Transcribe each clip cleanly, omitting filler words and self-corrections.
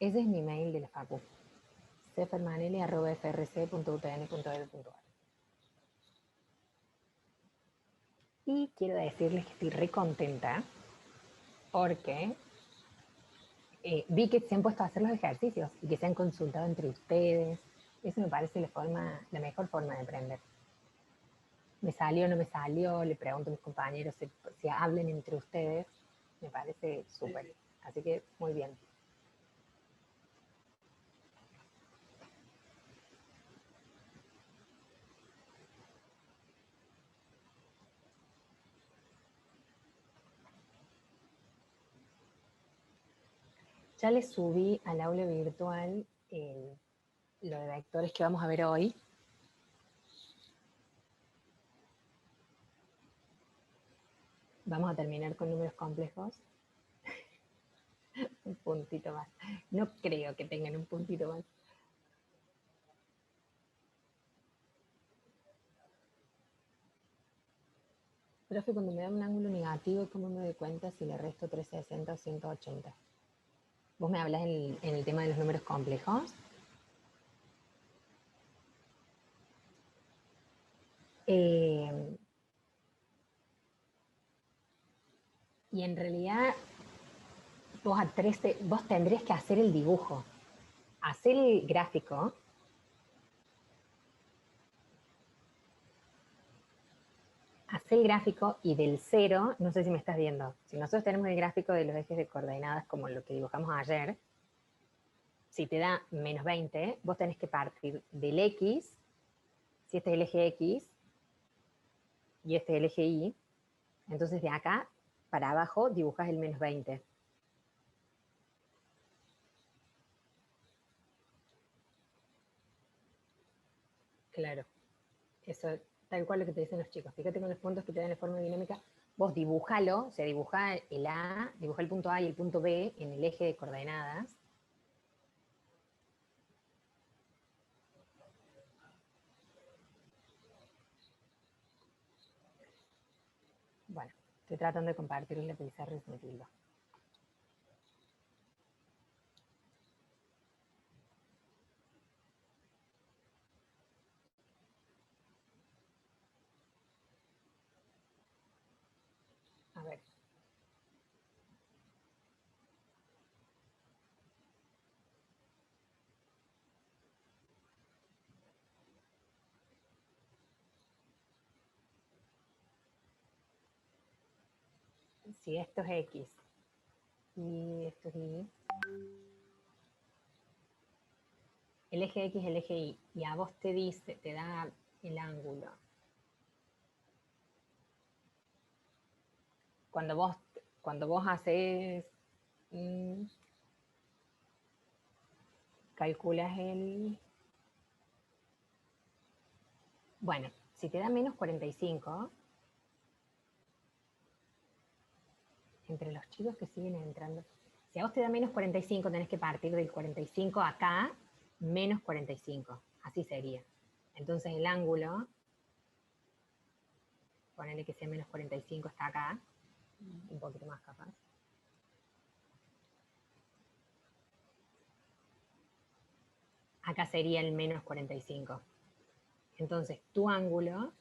Ese es mi mail de la facu. cfermanelli@frc.utn.edu.ar. Y quiero decirles que estoy re contenta porque vi que se han puesto a hacer los ejercicios y que se han consultado entre ustedes. Eso me parece la mejor forma de aprender. Me salió, no me salió, le pregunto a mis compañeros si hablen entre ustedes. Me parece súper. Así que muy bien. Ya les subí al aula virtual lo de vectores que vamos a ver hoy. Vamos a terminar con números complejos. Un puntito más. No creo que tengan un puntito más. Profe, cuando me da un ángulo negativo, ¿cómo me doy cuenta si le resto 360 o 180? ¿Vos me hablas en el tema de los números complejos? Y en realidad vos tendrías que hacer el dibujo. Hacer el gráfico. Hacer el gráfico y del 0, no sé si me estás viendo. Si nosotros tenemos el gráfico de los ejes de coordenadas como lo que dibujamos ayer, si te da menos 20, vos tenés que partir del X, si este es el eje X, y este es el eje Y, entonces de acá para abajo dibujas el menos 20. Claro, eso tal cual lo que te dicen los chicos. Fíjate con los puntos que te dan de forma dinámica, vos dibújalo, o sea, dibuja el punto A y el punto B en el eje de coordenadas. Bueno, estoy tratando de compartir la pizarra y se me tildó. A ver. Si esto es X y esto es Y, el eje X es el eje Y, y a vos te da el ángulo. Cuando vos haces, calculas bueno, si te da menos 45, entre los chicos que siguen entrando, si a vos te da menos 45, tenés que partir del 45 acá, menos 45, así sería. Entonces el ángulo, ponele que sea menos 45, está acá, un poquito más capaz. Acá sería el menos 45. Entonces tu ángulo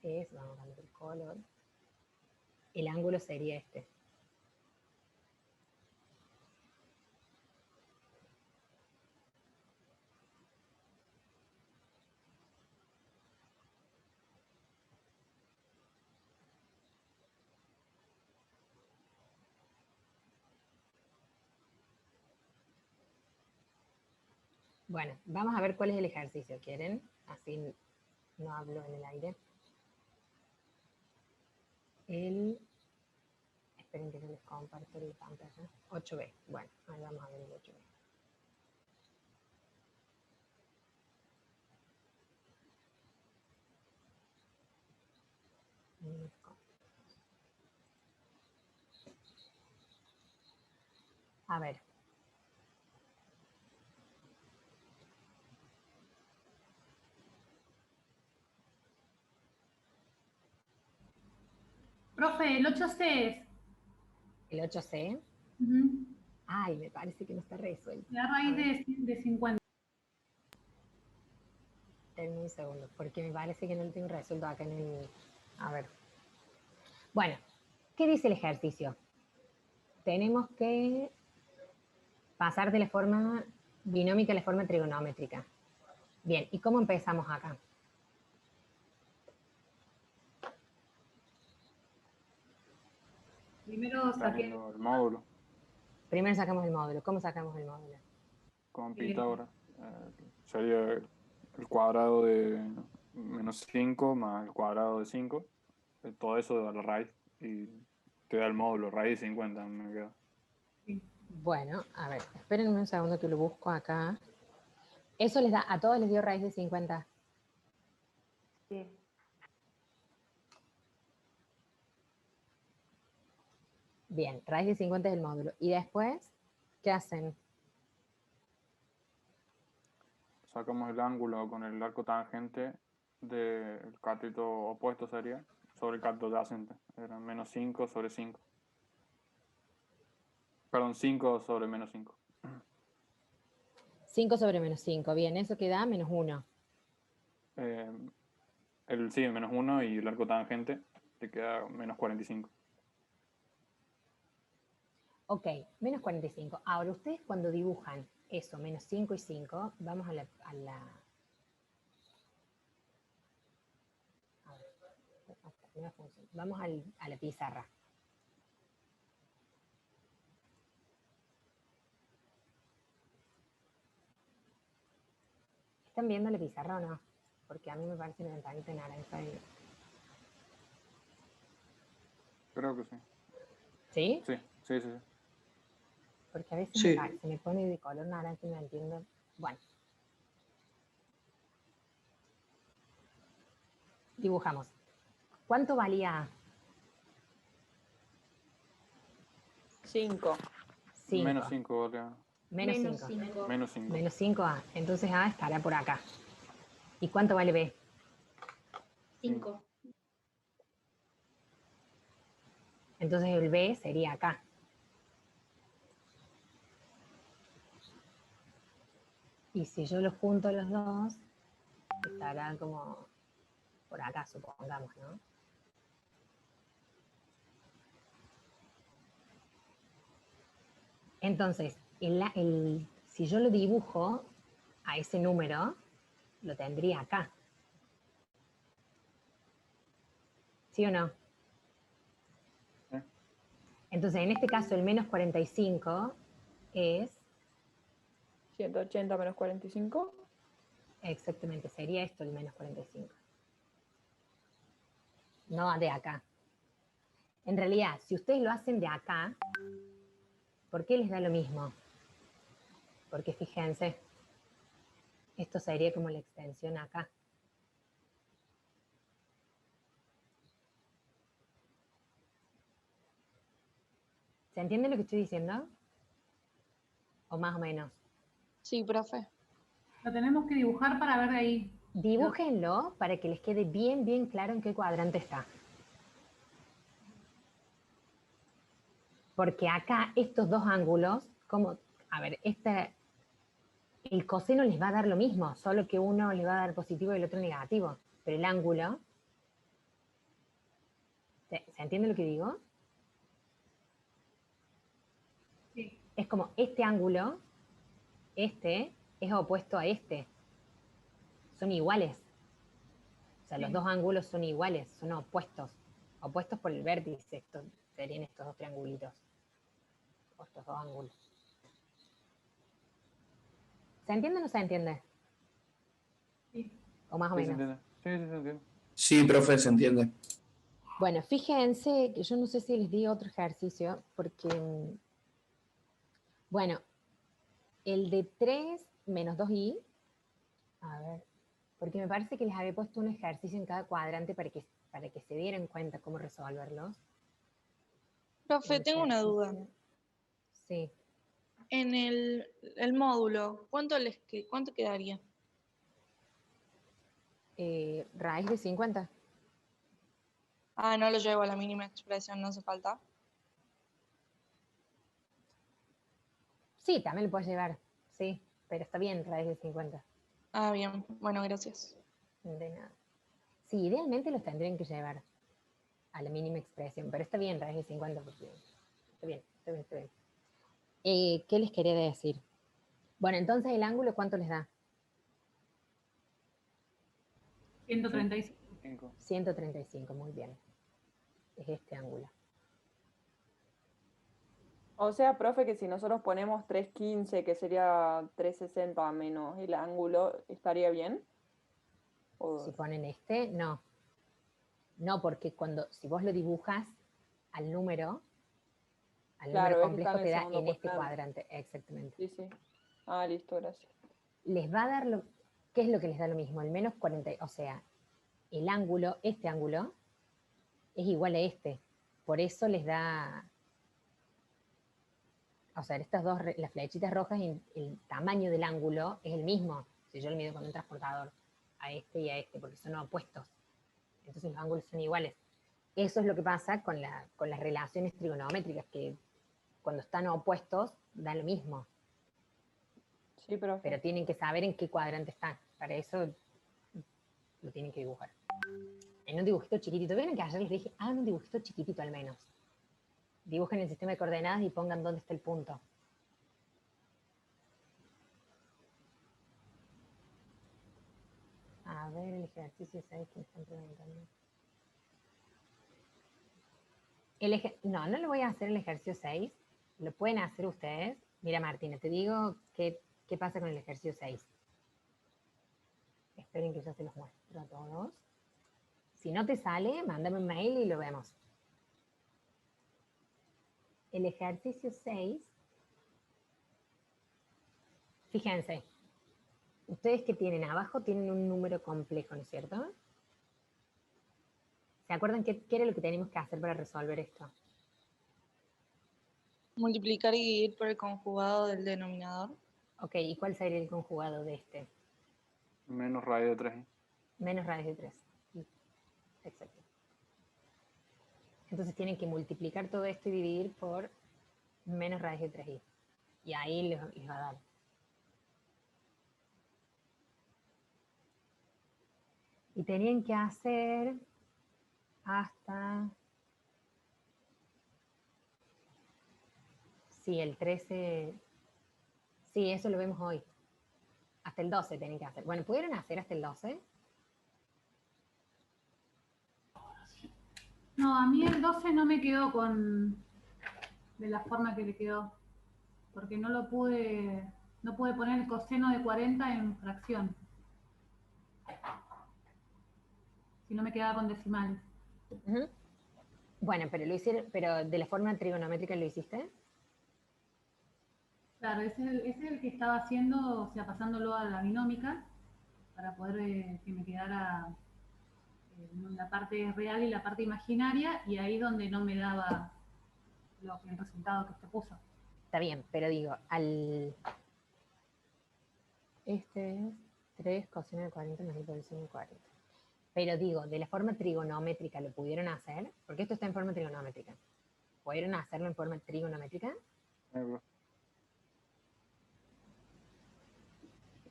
es, vamos a cambiar el color, el ángulo sería este. Bueno, vamos a ver cuál es el ejercicio, ¿quieren? Así no hablo en el aire. Esperen que yo les comparto la pantalla. 8B, bueno, ahí vamos a ver el 8B. A ver. Profe, el 8C es. El 8C. Ay, me parece que no está resuelto. La raíz de 50. Denme un segundo, porque me parece que no lo tengo resuelto acá en el... A ver. Bueno, ¿qué dice el ejercicio? Tenemos que pasar de la forma binómica a la forma trigonométrica. Bien, ¿y cómo empezamos acá? Primero saqué Teniendo el módulo Primero sacamos el módulo. ¿Cómo sacamos el módulo? con Pitágoras. Sería el cuadrado de -5 más el cuadrado de 5. Todo eso a la raíz. Y te da el módulo, raíz de 50 me queda. Bueno, a ver, espérenme un segundo que lo busco acá. Eso les da, a todos les dio raíz de 50. Sí. Bien, raíz de 50 es el módulo. Y después, ¿qué hacen? Sacamos el ángulo con el arco tangente del cateto opuesto sería sobre el cateto adyacente. Era -5 sobre 5. Perdón, 5 sobre -5. 5 sobre -5. Bien, eso queda -1. Sí, -1 y el arco tangente te queda -45. Ok, -45. Ahora, ustedes cuando dibujan eso, -5 y 5, vamos a la... A ver, no funciona. Vamos a la pizarra. ¿Están viendo la pizarra o no? Porque a mí me parece una ventanita naranja. Creo que sí. ¿Sí? Sí, sí, sí. Porque a veces Sí. se me pone de color naranja y no entiendo. Bueno. Dibujamos. ¿Cuánto valía 5. 5? -5, vale. Menos 5. -5. Menos 5A. Entonces A estará por acá. ¿Y cuánto vale B? 5. Entonces el B sería acá. Y si yo los junto los dos, estará como por acá, supongamos, ¿no? Entonces, si yo lo dibujo a ese número, lo tendría acá. ¿Sí o no? ¿Sí? Entonces, en este caso, el -45 es... 180 menos 45. Exactamente, sería esto el -45. No de acá. En realidad, si ustedes lo hacen de acá, ¿por qué les da lo mismo? Porque fíjense, esto sería como la extensión acá. ¿Se entiende lo que estoy diciendo? ¿O más o menos? Sí, profe. Lo tenemos que dibujar para ver de ahí. Dibújenlo para que les quede bien, bien claro en qué cuadrante está. Porque acá estos dos ángulos, como, a ver, el coseno les va a dar lo mismo, solo que uno le va a dar positivo y el otro negativo. Pero el ángulo, ¿se entiende lo que digo? Sí. Es como este ángulo, este es opuesto a este. Son iguales. O sea, los dos ángulos son iguales, son opuestos. Opuestos por el vértice, serían estos dos triangulitos. O estos dos ángulos. ¿Se entiende o no se entiende? Sí. O más o ¿Sí se menos. entiende? Sí, sí se entiende. Sí, profe, se entiende. Bueno, fíjense que yo no sé si les di otro ejercicio, porque, bueno, el de 3 menos 2i, a ver, porque me parece que les había puesto un ejercicio en cada cuadrante para que se dieran cuenta cómo resolverlos. Profe, tengo una duda. Sí. En el módulo, ¿cuánto quedaría? Raíz de 50. Ah, no lo llevo a la mínima expresión, no hace falta. Sí, también lo puedes llevar, sí, pero está bien, raíz de 50. Ah, bien. Bueno, gracias. De nada. Sí, idealmente los tendrían que llevar a la mínima expresión, pero está bien, raíz de 50 porque está bien, está bien, está bien. ¿Qué les quería decir? Bueno, entonces el ángulo, ¿cuánto les da? 135. 5. 135, muy bien. Es este ángulo. O sea, profe, que si nosotros ponemos 315, que sería 360 menos el ángulo, ¿estaría bien? Si O- ponen este, no. No, porque si vos lo dibujas al número Claro, es que está complejo en te el da segundo en este cuadrante. cuadrante, exactamente. Sí, sí. Ah, listo, gracias. Les va a dar ¿qué es lo que les da lo mismo? El menos 40, o sea, el ángulo, este ángulo, es igual a este. Por eso les da, o sea, las flechitas rojas, el tamaño del ángulo es el mismo. Si yo lo mido con un transportador a este y a este, porque son opuestos. Entonces los ángulos son iguales. Eso es lo que pasa con las relaciones trigonométricas, que cuando están opuestos da lo mismo, Sí, profe. pero tienen que saber en qué cuadrante están. Para eso lo tienen que dibujar. En un dibujito chiquitito. ¿Ven que ayer les dije, hagan un dibujito chiquitito al menos? Dibujen el sistema de coordenadas y pongan dónde está el punto. A ver, el ejercicio 6 que me están preguntando. No, no le voy a hacer el ejercicio 6. Lo pueden hacer ustedes. Mira, Martina, te digo qué pasa con el ejercicio 6. Esperen que yo se los muestro a todos. Si no te sale, mándame un mail y lo vemos. El ejercicio 6, fíjense, ustedes que tienen abajo tienen un número complejo, ¿no es cierto? ¿Se acuerdan qué era lo que teníamos que hacer para resolver esto? Multiplicar y dividir por el conjugado del denominador. Ok, ¿y cuál sería el conjugado de este? Menos raíz de 3. Menos raíz de 3. Exacto. Entonces tienen que multiplicar todo esto y dividir por menos raíz de 3i. Y ahí les va a dar. Y tenían que hacer hasta... Sí, el 13... Sí, eso lo vemos hoy. Hasta el 12 tienen que hacer. Bueno, ¿pudieron hacer hasta el 12? No, a mí el 12 no me quedó de la forma que le quedó. Porque no pude poner el coseno de 40 en fracción. Si no me quedaba con decimales. Uh-huh. Bueno, pero lo hicieron, pero de la forma trigonométrica lo hiciste. Claro, ese es el que estaba haciendo, o sea, pasándolo a la binómica para poder que me quedara la parte real y la parte imaginaria, y ahí donde no me daba el resultado que usted puso. Está bien, pero digo, este es 3 coseno de 40 más hipocoseno de 40. Pero digo, de la forma trigonométrica lo pudieron hacer, porque esto está en forma trigonométrica. ¿Pudieron hacerlo en forma trigonométrica?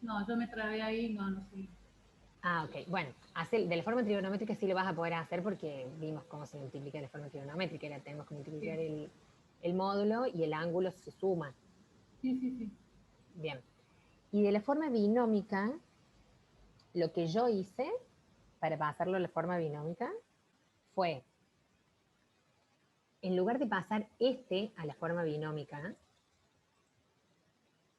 No, yo me trabé ahí, no sé. Ah, ok. Bueno, de la forma trigonométrica sí lo vas a poder hacer porque vimos cómo se multiplica de forma trigonométrica. Tenemos que multiplicar Sí. el módulo y el ángulo se suma. Sí, sí, sí. Bien. Y de la forma binómica, lo que yo hice para pasarlo a la forma binómica fue, en lugar de pasar este a la forma binómica,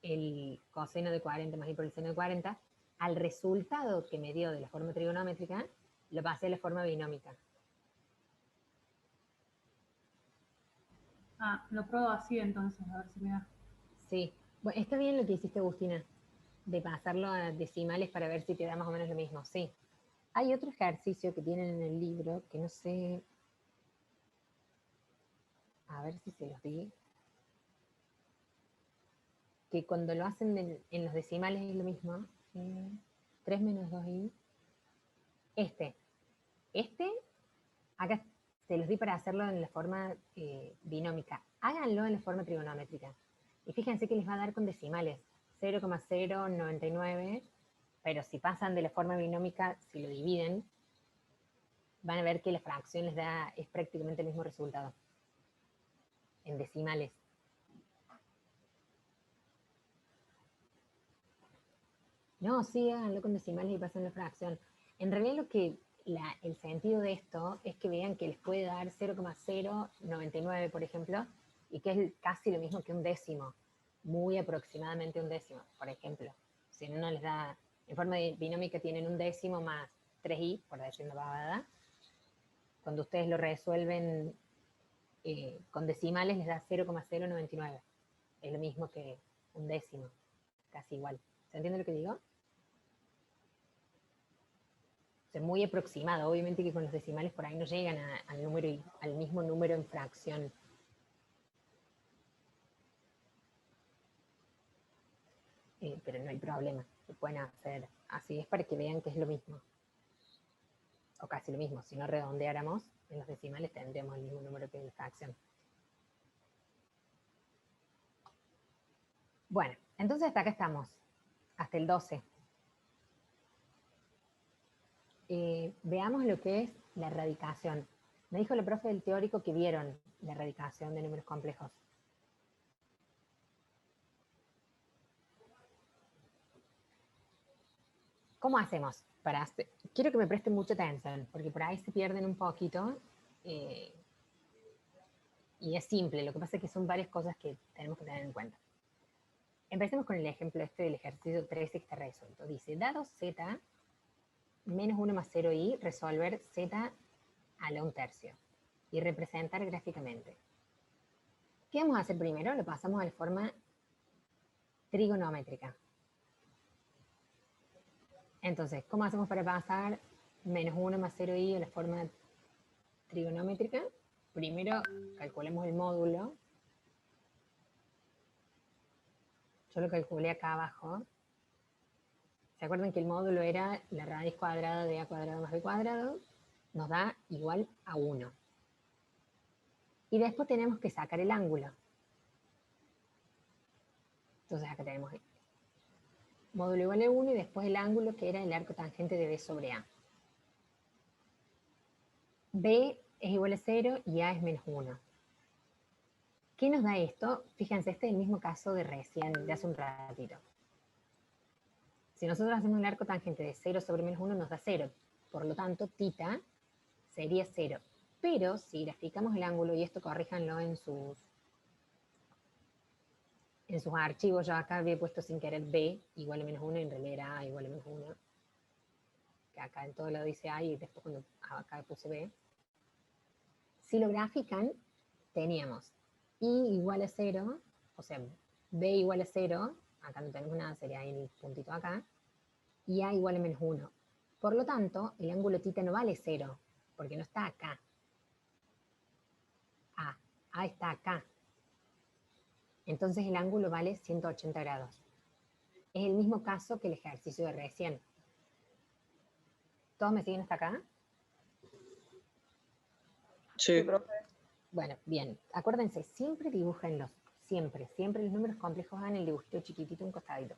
el coseno de 40 más hipocoseno de 40, al resultado que me dio de la forma trigonométrica, lo pasé a la forma binómica. Ah, lo pruebo así entonces, a ver si me da. Sí. Bueno, está bien lo que hiciste, Agustina, de pasarlo a decimales para ver si te da más o menos lo mismo. Sí. Hay otro ejercicio que tienen en el libro que no sé. A ver si se los di. Que cuando lo hacen en los decimales es lo mismo. 3 menos 2i. Este, acá se los di para hacerlo en la forma binómica. Háganlo en la forma trigonométrica. Y fíjense que les va a dar con decimales, 0,099, pero si pasan de la forma binómica, si lo dividen, van a ver que la fracción les da, es prácticamente el mismo resultado, en decimales. No, sí, háganlo con decimales y pasen la fracción. En realidad lo que el sentido de esto es que vean que les puede dar 0,099, por ejemplo, y que es casi lo mismo que un décimo, muy aproximadamente un décimo, por ejemplo. Si no les da, en forma binómica tienen un décimo más 3i, por decir una babada. Cuando ustedes lo resuelven con decimales les da 0,099. Es lo mismo que un décimo, casi igual. ¿Se entiende lo que digo? O sea, muy aproximado. Obviamente que con los decimales por ahí no llegan al mismo número en fracción. Pero no hay problema. Lo pueden hacer así. Es para que vean que es lo mismo. O casi lo mismo. Si no redondeáramos, en los decimales tendríamos el mismo número que en la fracción. Bueno, entonces hasta acá estamos. Hasta el 12. Veamos lo que es la radicación. Me dijo la profe del teórico que vieron la radicación de números complejos. ¿Cómo hacemos? Quiero que me presten mucha atención, porque por ahí se pierden un poquito. Y es simple, lo que pasa es que son varias cosas que tenemos que tener en cuenta. Empecemos con el ejemplo del ejercicio 13 que está resuelto. Dice, dado z menos 1 más 0i, resolver z a la 1/3 y representar gráficamente. ¿Qué vamos a hacer primero? Lo pasamos a la forma trigonométrica. Entonces, ¿cómo hacemos para pasar menos 1 más 0i a la forma trigonométrica? Primero calculemos el módulo. Yo lo calculé acá abajo. ¿Se acuerdan que el módulo era la raíz cuadrada de a cuadrado más b cuadrado? Nos da igual a 1. Y después tenemos que sacar el ángulo. Entonces acá tenemos módulo igual a 1 y después el ángulo que era el arco tangente de b sobre a. B es igual a 0 y a es menos 1. ¿Qué nos da esto? Fíjense, este es el mismo caso de recién, de hace un ratito. Si nosotros hacemos el arco tangente de 0 sobre menos 1 nos da 0. Por lo tanto, θ sería 0. Pero si graficamos el ángulo, y esto corríjanlo en sus archivos, yo acá había puesto sin querer b igual a menos 1, y en realidad era a igual a menos 1. Que acá en todo lado dice a y después cuando acá puse b. Si lo grafican, teníamos i igual a 0, o sea, b igual a 0, acá no tenemos nada, sería ahí el puntito acá, y a igual a menos 1. Por lo tanto, el ángulo θ no vale 0, porque no está acá. A está acá. Entonces el ángulo vale 180 grados. Es el mismo caso que el ejercicio de recién. ¿Todos me siguen hasta acá? Sí. profe. Bueno, bien. Acuérdense, siempre dibújenlos. Siempre los números complejos hagan el dibujito chiquitito, un costadito,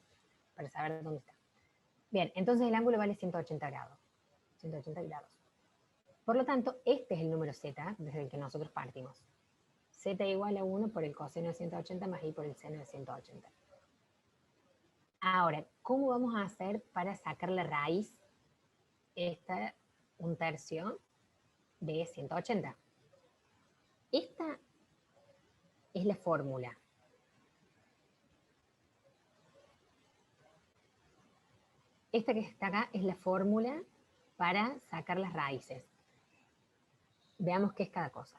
para saber dónde está. Bien, entonces el ángulo vale 180 grados. 180 grados. Por lo tanto, este es el número z desde el que nosotros partimos. Z igual a 1 por el coseno de 180 más i por el seno de 180. Ahora, ¿cómo vamos a hacer para sacar la raíz? Esta 1/3 de 180. Esta es la fórmula. Esta que está acá es la fórmula para sacar las raíces. Veamos qué es cada cosa.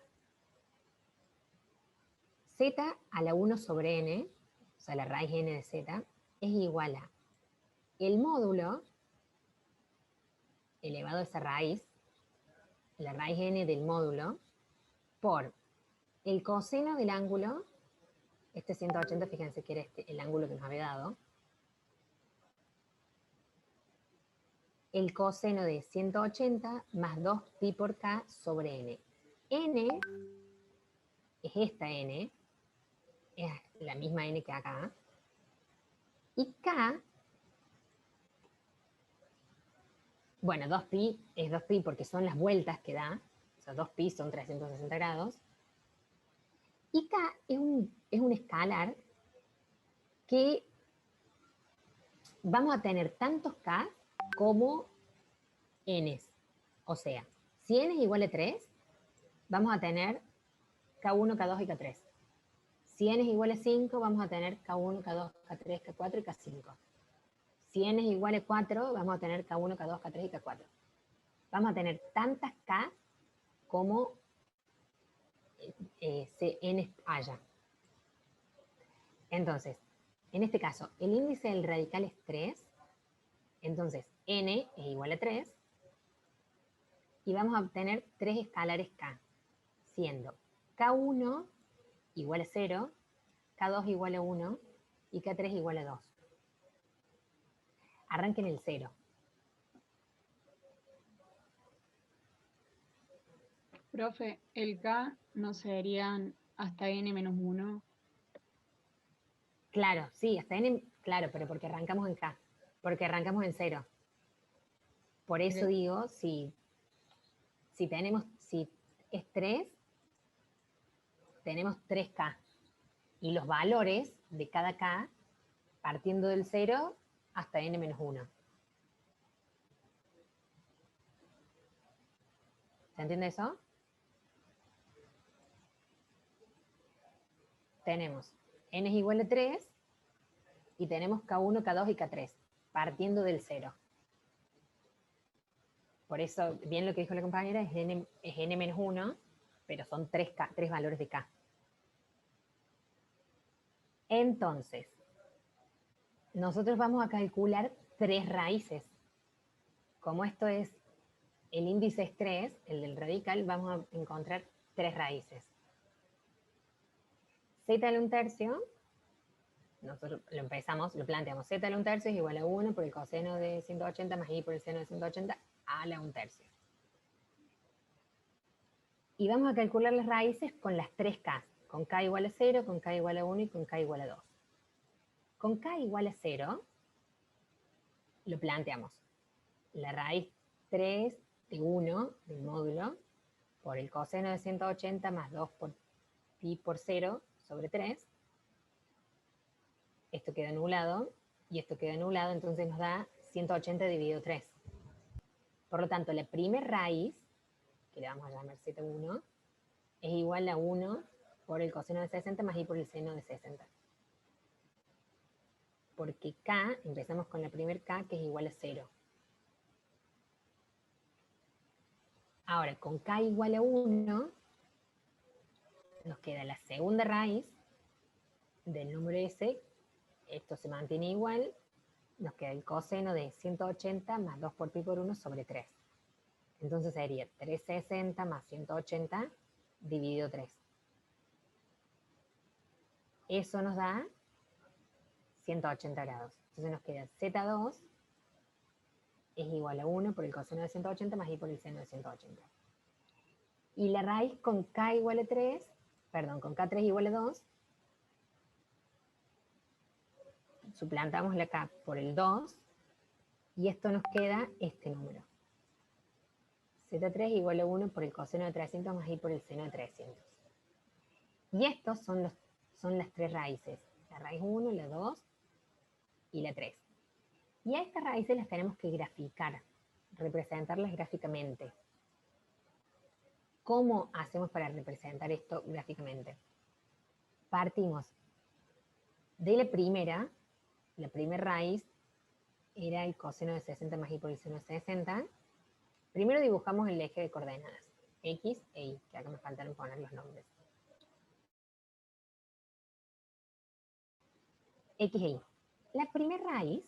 Z a la 1 sobre n, o sea, la raíz n de z, es igual a el módulo elevado a esa raíz, la raíz n del módulo, por el coseno del ángulo, este 180, fíjense que era el ángulo que nos había dado, el coseno de 180 más 2pi por k sobre n. N es esta n, es la misma n que acá. Y k, bueno, 2pi es 2pi porque son las vueltas que da. O sea, 2pi son 360 grados. Y k es un escalar que vamos a tener tantos k como n's. O sea, si n es igual a 3, vamos a tener k1, k2 y k3. Si n es igual a 5, vamos a tener k1, k2, k3, k4 y k5. Si n es igual a 4, vamos a tener k1, k2, k3 y k4. Vamos a tener tantas k como n haya. Entonces, en este caso, el índice del radical es 3. Entonces, n es igual a 3. Y vamos a obtener 3 escalares k, siendo k1 igual a 0, k2 igual a 1 y k3 igual a 2. Arranquen el 0. Profe, el K no serían hasta n menos 1. Claro, sí, hasta n, claro, pero porque arrancamos en k, porque arrancamos en 0. Por eso Ok. digo, si es 3, tenemos 3k. Y los valores de cada k, partiendo del 0 hasta n menos 1. ¿Se entiende eso? Tenemos n es igual a 3 y tenemos k1, k2 y k3, partiendo del 0. Por eso, bien lo que dijo la compañera, es n menos 1, pero son 3 valores de k. Entonces, nosotros vamos a calcular 3 raíces. Como esto es, el índice es 3, el del radical, vamos a encontrar 3 raíces. Z a la 1/3, nosotros lo planteamos, z a la 1/3 es igual a 1 por el coseno de 180 más i por el seno de 180 a la 1/3. Y vamos a calcular las raíces con las 3k, con k igual a 0, con k igual a 1 y con k igual a 2. Con k igual a 0, lo planteamos. La raíz 3 de 1 del módulo por el coseno de 180 más 2 por pi por 0 sobre 3. Esto queda anulado y esto queda anulado, entonces nos da 180 dividido 3. Por lo tanto, la primera raíz, que le vamos a llamar z1, es igual a 1 por el coseno de 60 más i por el seno de 60. Porque k, empezamos con la primera k, que es igual a 0. Ahora, con k igual a 1, nos queda la segunda raíz del número s. Esto se mantiene igual. Nos queda el coseno de 180 más 2 por pi por 1 sobre 3. Entonces sería 360 más 180 dividido 3. Eso nos da 180 grados. Entonces nos queda z2 es igual a 1 por el coseno de 180 más i por el seno de 180. Y la raíz con k igual a 3, perdón, con k3 igual a 2, suplantamos la k por el 2, y esto nos queda este número. Z3 igual a 1 por el coseno de 300 más i por el seno de 300. Y estos son las 3 raíces. La raíz 1, la 2 y la 3. Y a estas raíces las tenemos que graficar, representarlas gráficamente. ¿Cómo hacemos para representar esto gráficamente? Partimos de la primera raíz era el coseno de 60 más i por el seno de 60. Primero dibujamos el eje de coordenadas, x e y, que acá me faltaron poner los nombres. X e y. La primera raíz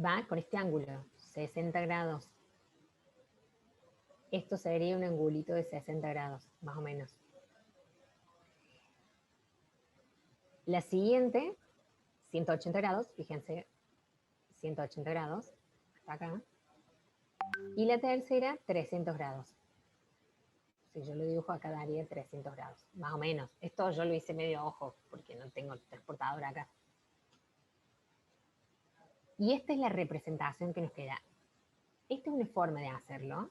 va con este ángulo, 60 grados. Esto sería un angulito de 60 grados, más o menos. La siguiente, 180 grados, fíjense, 180 grados, hasta acá. Y la tercera, 300 grados. Si yo lo dibujo acá daría 300 grados, más o menos. Esto yo lo hice medio ojo, porque no tengo el transportador acá. Y esta es la representación que nos queda. Esta es una forma de hacerlo.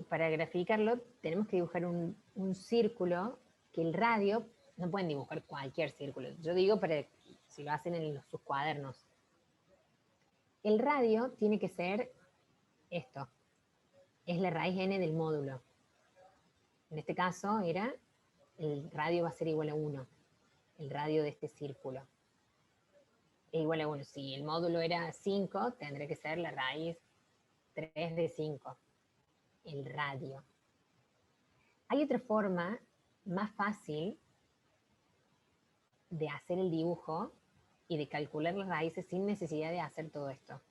Para graficarlo tenemos que dibujar un círculo que el radio, no pueden dibujar cualquier círculo. Yo digo para si lo hacen en sus cuadernos. El radio tiene que ser esto. Es la raíz n del módulo. En este caso el radio va a ser igual a 1. El radio de este círculo. Es igual a 1. Si el módulo era 5, tendría que ser la raíz 3 de 5. El radio. Hay otra forma más fácil de hacer el dibujo y de calcular las raíces sin necesidad de hacer todo esto.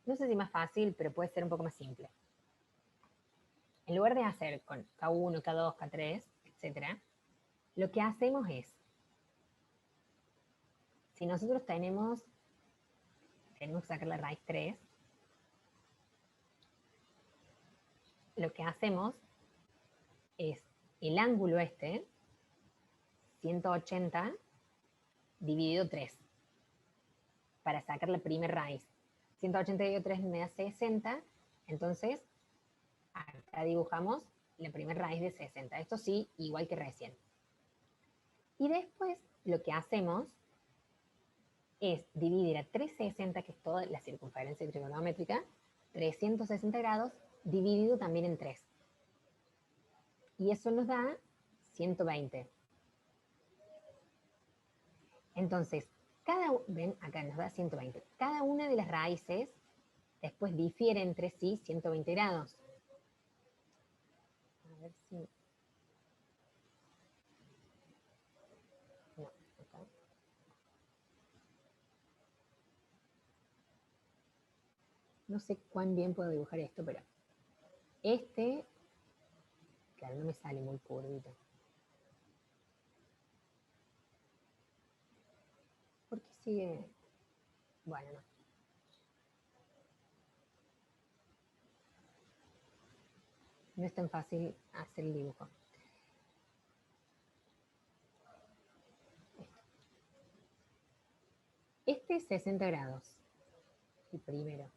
No sé si más fácil, pero puede ser un poco más simple. En lugar de hacer con K1, K2, K3, etc., lo que hacemos es, si nosotros tenemos que sacar la raíz 3, lo que hacemos es el ángulo 180 dividido 3, para sacar la primera raíz. 180 dividido 3 me da 60, entonces acá dibujamos la primera raíz de 60. Esto sí, igual que recién. Y después lo que hacemos es dividir a 360, que es toda la circunferencia trigonométrica, 360 grados, dividido también en 3. Y eso nos da 120. Entonces, ven, acá nos da 120. Cada una de las raíces después difiere entre sí 120 grados. A ver si... No, acá. No sé cuán bien puedo dibujar esto, pero claro, no me sale muy curvito. ¿Por qué sigue? Bueno, no. No es tan fácil hacer el dibujo. Este es 60 grados, el primero.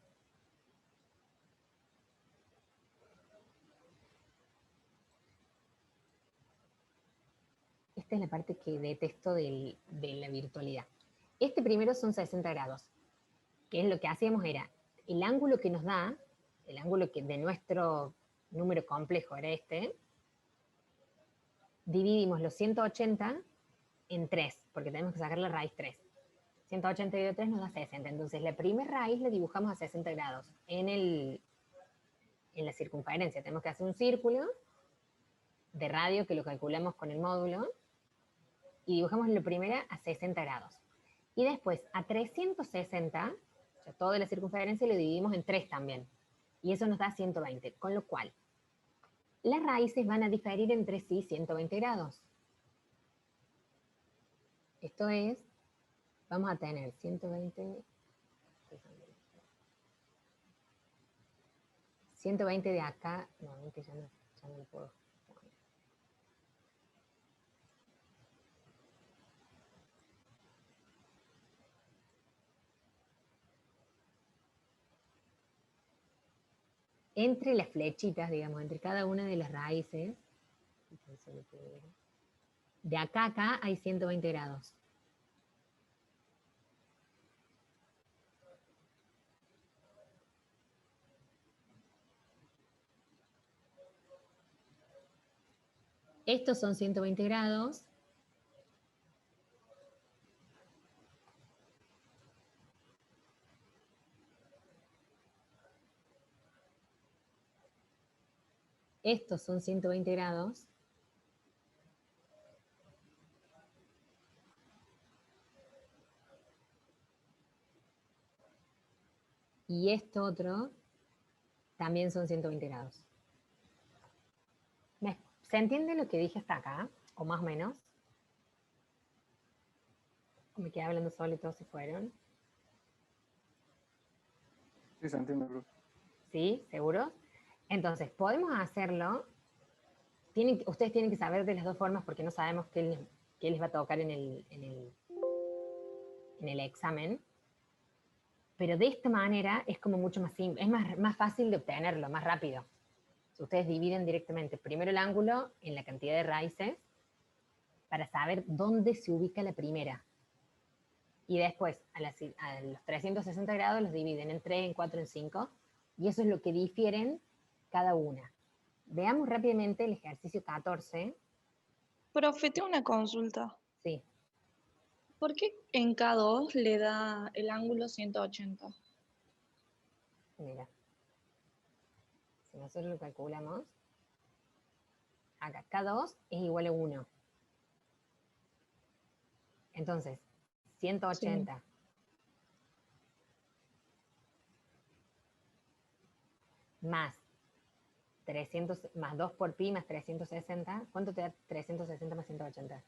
Esta es la parte que detesto de la virtualidad. Este primero son 60 grados, que es lo que hacíamos era, el ángulo que nos da, el ángulo que de nuestro número complejo era dividimos los 180 en 3, porque tenemos que sacar la raíz 3. 180 dividido 3 nos da 60, entonces la primera raíz la dibujamos a 60 grados en la circunferencia. Tenemos que hacer un círculo de radio que lo calculamos con el módulo y dibujamos la primera a 60 grados. Y después a 360, o sea, toda la circunferencia lo dividimos en 3 también. Y eso nos da 120, con lo cual las raíces van a diferir entre sí 120 grados. Esto es, vamos a tener 120 de acá, no, que ya no lo puedo. Entre las flechitas, digamos, entre cada una de las raíces, de acá a acá hay 120 grados. Estos son 120 grados. Estos son 120 grados. Y esto otro también son 120 grados. ¿Se entiende lo que dije hasta acá? ¿O más o menos? ¿O me quedé hablando solo y todos se fueron? Sí, se entiende, profe. ¿Sí? ¿Seguro? Entonces, podemos hacerlo. Ustedes tienen que saber de las dos formas porque no sabemos qué les va a tocar en el examen. Pero de esta manera es como mucho más simple, es más fácil de obtenerlo, más rápido. Si ustedes dividen directamente primero el ángulo en la cantidad de raíces para saber dónde se ubica la primera. Y después, a los 360 grados los dividen en 3, en 4, en 5. Y eso es lo que difieren cada una. Veamos rápidamente el ejercicio 14. Profe, tengo una consulta. Sí, ¿Por qué en K2 le da el ángulo 180? mira. Si nosotros lo calculamos, acá K2 es igual a 1. Entonces, 180 más 300, más 2 por pi más 360. ¿Cuánto te da 360 más 180?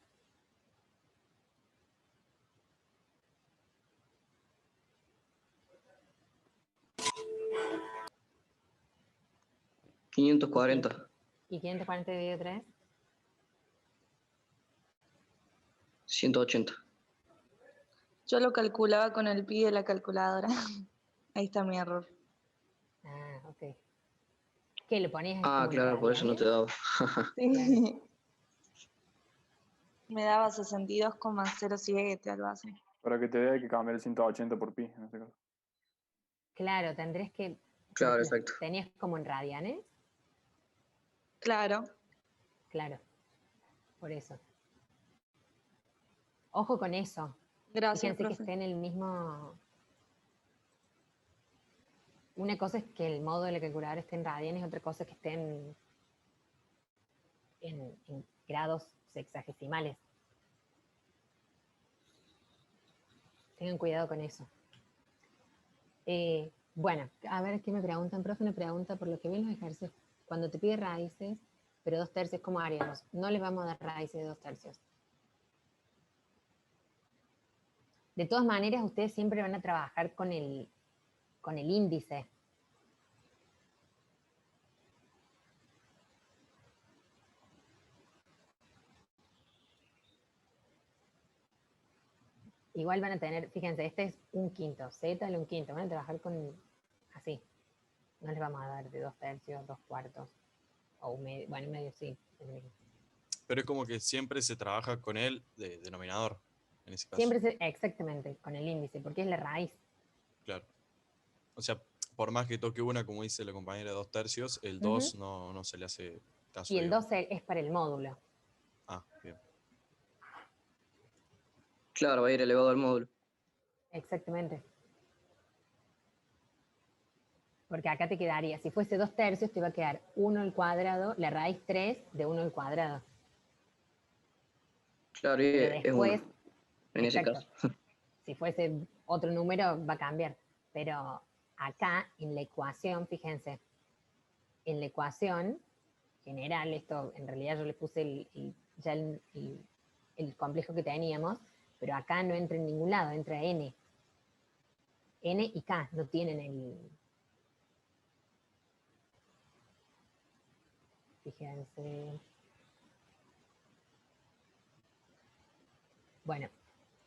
$540. ¿Y 540 dividido 3? 180. Yo lo calculaba con el pi de la calculadora. Ahí está mi error. Ah, ok. ¿Qué le ponías Ah, como en claro, por eso no radianes? te daba. Sí. Me daba 62,07, algo así. Para que te dé hay que cambiar el 180 por pi, en este caso. Claro, tendrías que... Claro, ¿Los exacto. tenías como en radianes? Claro. Claro, por eso. Ojo con eso. Gracias, Fíjense que profe. esté en el mismo... Una cosa es que el modo de la calculadora esté en radianes, otra cosa es que esté en grados sexagesimales. Tengan cuidado con eso. Bueno, a ver qué me preguntan. Profe, me pregunta por lo que ven los ejercicios. Cuando te pide raíces, pero 2/3, ¿cómo haríamos? No les vamos a dar raíces de 2/3. De todas maneras, ustedes siempre van a trabajar con el índice. Igual van a tener, fíjense, este es 1/5, Z es 1/5, van a trabajar con así. No les vamos a dar de 2/3, 2/4, o un medio, bueno, medio sí, es lo mismo. Pero es como que siempre se trabaja con el denominador, en ese caso. Siempre, exactamente, con el índice, porque es la raíz. Claro. O sea, por más que toque una, como dice la compañera, 2/3, el 2 no se le hace caso. Y el digamos. 12 es para el módulo. Ah, bien. Claro, va a ir elevado al módulo. Exactamente. Porque acá te quedaría, si fuese 2/3, te iba a quedar 1 al cuadrado, la raíz 3 de 1 al cuadrado. Claro, y Pero es después, 1, en ese exacto, caso. si fuese otro número va a cambiar. Pero acá en la ecuación, fíjense, en la ecuación general, esto en realidad yo le puse ya el complejo que teníamos, pero acá no entra en ningún lado, entra n. N y k no tienen el... Fíjense. Bueno,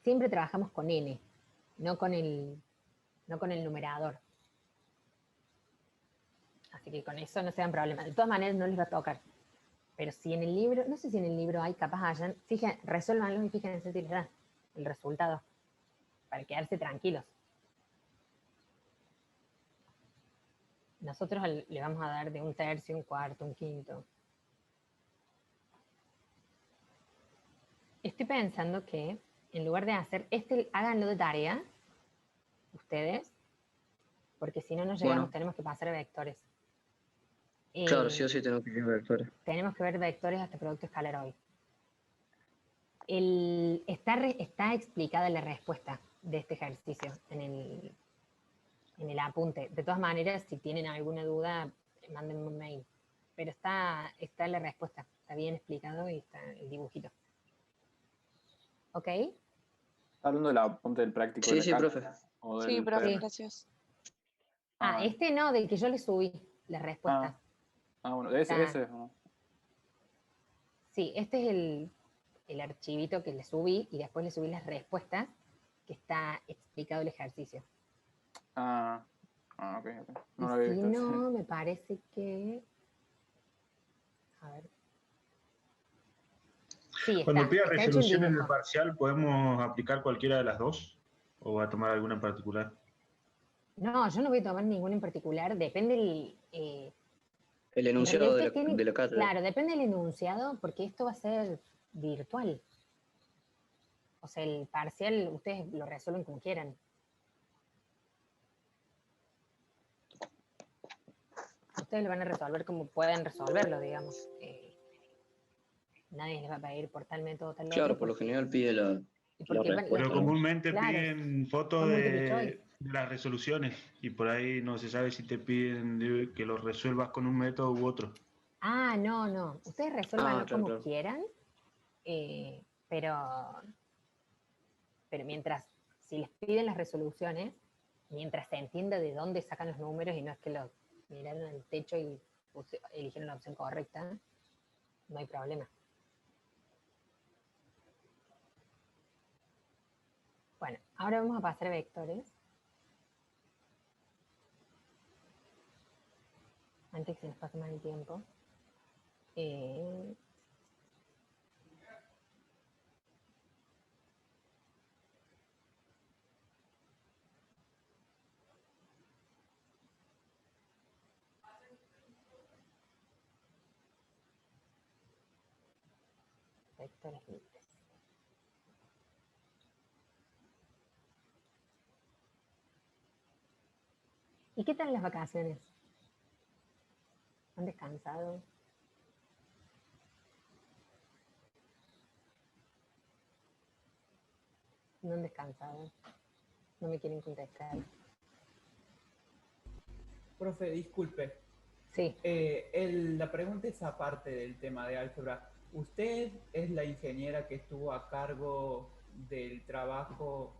siempre trabajamos con n, no con el numerador. Así que con eso no se dan problemas. De todas maneras no les va a tocar. Pero si en el libro, no sé si en el libro hay, capaz hayan, resuélvanlo y fíjense si les da el resultado. Para quedarse tranquilos. Nosotros le vamos a dar de 1/3, 1/4, 1/5. Estoy pensando que en lugar de hacer háganlo de tarea, ustedes, porque si no nos llegamos, Bueno, tenemos que pasar a vectores. claro, sí o sí tengo que ir vectores. Tenemos que ver vectores hasta producto escalar hoy. Está explicada la respuesta de este ejercicio en el apunte. De todas maneras, si tienen alguna duda, mándenme un mail. Pero está la respuesta, está bien explicado y está el dibujito. ¿Ok? Hablando del apunte del práctico de Sí, la sí, casa profe. o Sí, del profe, Sí. PDF. gracias. Este no, del que yo le subí las respuestas. Bueno, ese es, ¿no? Sí, este es el archivito que le subí y después le subí las respuestas que está explicado el ejercicio. Ok. No y lo había si visto. no, me parece que... A ver. Sí, Cuando pida está hecho el resolución en el dibujo. parcial, ¿podemos aplicar cualquiera de las dos? ¿O va a tomar alguna en particular? No, yo no voy a tomar ninguna en particular. Depende El en realidad enunciado ustedes tienen... de la cátedra. Claro, depende del enunciado, porque esto va a ser virtual. O sea, el parcial ustedes lo resuelven como quieran. Ustedes lo van a resolver como puedan resolverlo, digamos. Nadie les va a pedir por tal método o tal otro. Claro, por lo general pide la respuesta. Pero comúnmente claro, piden fotos son multiple choice. de las resoluciones y por ahí no se sabe si te piden que lo resuelvas con un método u otro. No. Ustedes resuélvanlo como claro. quieran, pero mientras, si les piden las resoluciones, mientras se entienda de dónde sacan los números y no es que lo miraron al techo y eligieron la opción correcta, no hay problema. Bueno, ahora vamos a pasar a vectores. Antes que se nos pase más el tiempo. Vectores libres. ¿Y qué tal las vacaciones? ¿Han descansado? ¿No han descansado? ¿No me quieren contestar? Profe, disculpe. Sí. La pregunta es aparte del tema de álgebra. ¿Usted es la ingeniera que estuvo a cargo del trabajo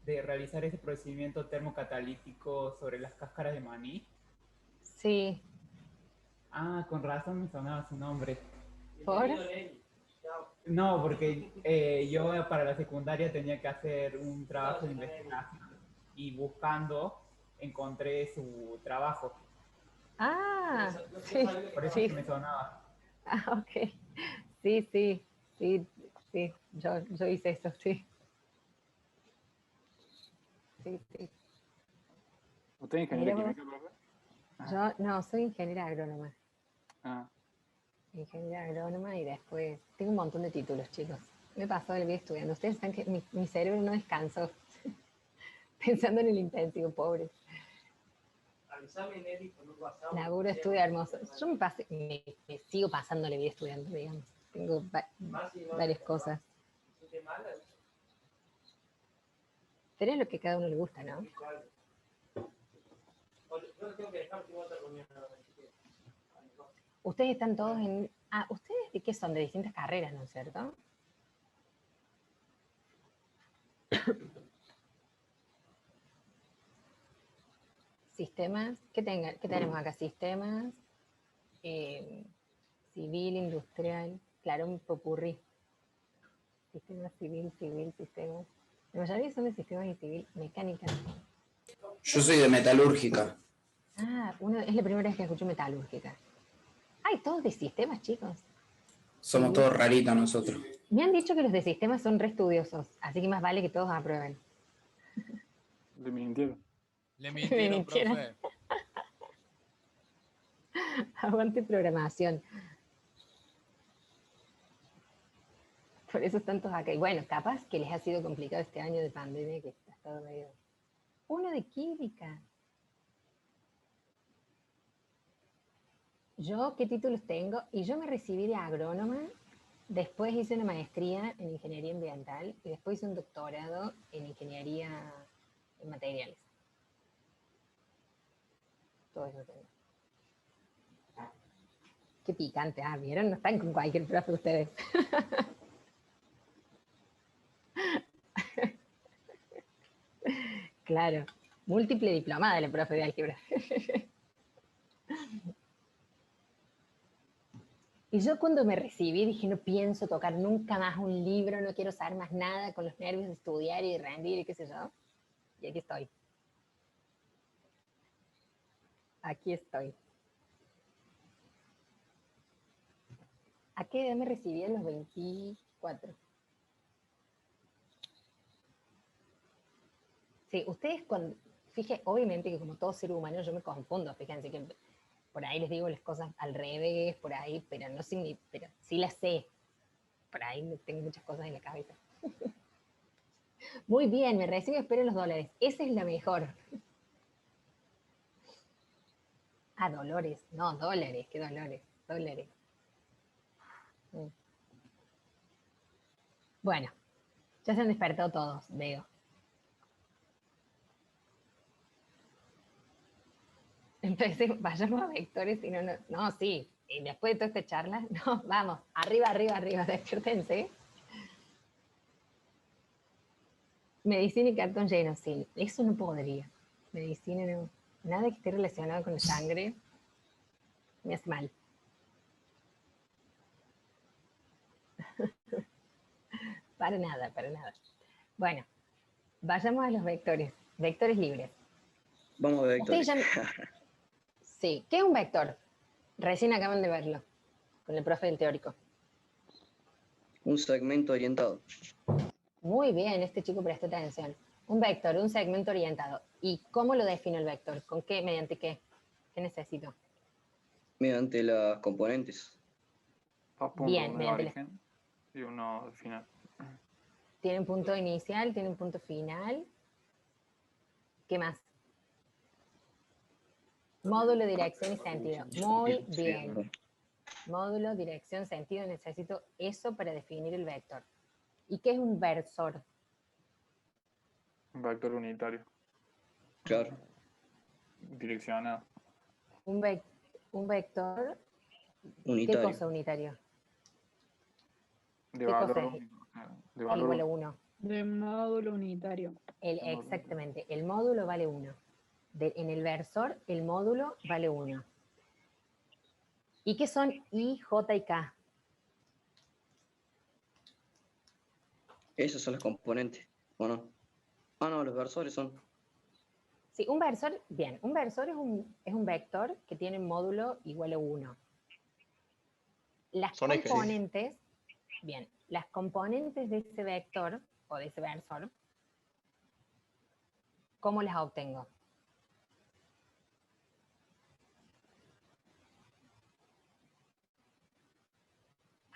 de realizar ese procedimiento termocatalítico sobre las cáscaras de maní? Sí. Con razón me sonaba su nombre. ¿Por? No, porque yo para la secundaria tenía que hacer un trabajo de investigación y buscando encontré su trabajo. Sí. Por eso sí me sonaba. Ok. Sí. Yo hice eso, sí. Sí. ¿Usted es ingeniero químico, profe? Yo no, soy ingeniera agrónoma. Ah. Ingeniera agrónoma y después tengo un montón de títulos, chicos. Me pasó el día estudiando. Ustedes saben que mi cerebro no descansó pensando en el intensivo, pobre. Laburo, estudio hermoso. Yo me sigo pasándole vida estudiando, digamos. Tengo varias cosas. Pero es lo que a cada uno le gusta, ¿no? Ustedes están todos en... ¿ustedes de qué son? De distintas carreras, ¿no es cierto? Sistemas, ¿qué tenemos acá? Sistemas, civil, industrial, claro, un popurrí. Sistemas, civil, sistemas. La mayoría son de sistemas y civil, mecánica. Yo soy de metalúrgica. Es la primera vez que escucho metalúrgica. Ay, todos de sistemas, chicos. Somos todos raritos nosotros. Me han dicho que los de sistemas son re estudiosos, así que más vale que todos aprueben. Le mintieron. Le mintieron, profe. Aguante programación. Por eso están todos acá. Y bueno, capaz que les ha sido complicado este año de pandemia, que ha estado medio... Uno de química. ¿Yo qué títulos tengo? Y yo me recibí de agrónoma, después hice una maestría en ingeniería ambiental y después hice un doctorado en ingeniería en materiales. Todo eso tengo. Qué picante. ¿Vieron? No están con cualquier profe ustedes. Claro. Múltiple diplomada la profe de álgebra. Y yo cuando me recibí dije, no pienso tocar nunca más un libro, no quiero saber más nada, con los nervios de estudiar y de rendir y qué sé yo. Y aquí estoy. Aquí estoy. ¿A qué edad me recibí? A los 24. Sí, ustedes cuando... Fíjense, obviamente que como todo ser humano yo me confundo, fíjense que por ahí les digo las cosas al revés, por ahí, pero no pero sí las sé. Por ahí tengo muchas cosas en la cabeza. Muy bien, me recibo, espero los dólares. Esa es la mejor. Ah, Dolores. No, dólares, ¿qué dólares? Dólares. Bueno, ya se han despertado todos, veo. Entonces, vayamos a vectores y no, sí. Y después de toda esta charla, no, vamos, arriba, despiértense. Medicina y cartón lleno, sí. Eso no podría. Medicina no. Nada que esté relacionado con la sangre me hace mal. Para nada. Bueno, vayamos a los vectores. Vectores libres. Vamos a vectores. Sí, ¿qué es un vector? Recién acaban de verlo, con el profe del teórico. Un segmento orientado. Muy bien, este chico prestó atención. Un vector, un segmento orientado. ¿Y cómo lo defino el vector? ¿Con qué? ¿Mediante qué? ¿Qué necesito? Mediante las componentes. Dos puntos, Bien, uno de mediante origen y uno final. Tiene un punto inicial, tiene un punto final. ¿Qué más? Módulo, dirección y sentido. Muy bien. Módulo, dirección, sentido. Necesito eso para definir el vector. ¿Y qué es un versor? Un vector unitario. Claro. Direccionado. Un vector. Unitario. ¿Qué cosa unitario? De ¿Qué valor cosa es? único. De valor Igual a 1. De módulo unitario. Exactamente. El módulo vale 1. En el versor, el módulo vale 1. ¿Y qué son I, J y K? Esos son los componentes, ¿o no? Ah, no, los versores son. Sí, un versor, bien, un versor es un vector que tiene módulo igual a 1. Las Son ejes. componentes, bien, las componentes de ese vector o de ese versor, ¿cómo las obtengo?